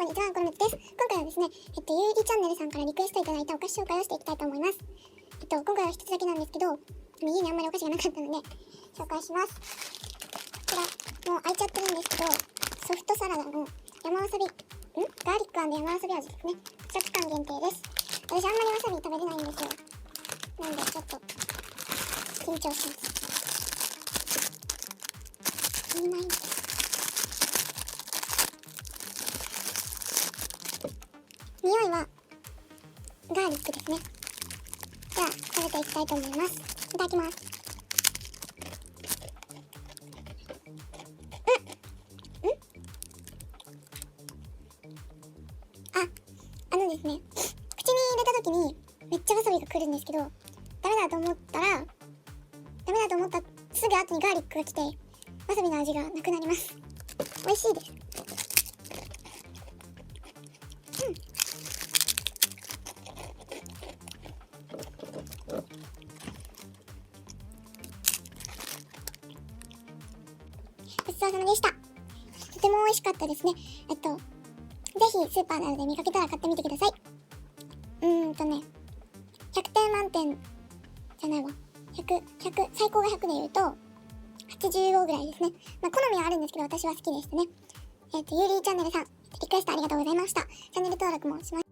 んにちは、このめつです。今回はですね、ゆうりチャンネルさんからリクエストいただいたお菓子紹介をしていきたいと思います。今回は一つだけなんですけど、家にあんまりお菓子がなかったので、紹介します。こちら、もう開いちゃってるんですけど、ソフトサラダの山わさび、ガーリック&山わさび味ですね。こちら期間限定です。私あんまりわさび食べれないんですよ。なんでちょっと、緊張します。2枚目。匂いはガーリックですね。じゃあ食べていきたいと思います。いただきます。ですね、口に入れた時にめっちゃわさびがくるんですけど、ダメだと思ったすぐ後にガーリックが来て、わさびの味がなくなります。美味しいです。ごちそうさまでした。とても美味しかったですね。ぜひスーパーなどで見かけたら買ってみてください。100点満点じゃないわ。100、最高が100で言うと、85ぐらいですね。好みはあるんですけど、私は好きでしたね。ゆうりーチャンネルさん、リクエストありがとうございました。チャンネル登録もします。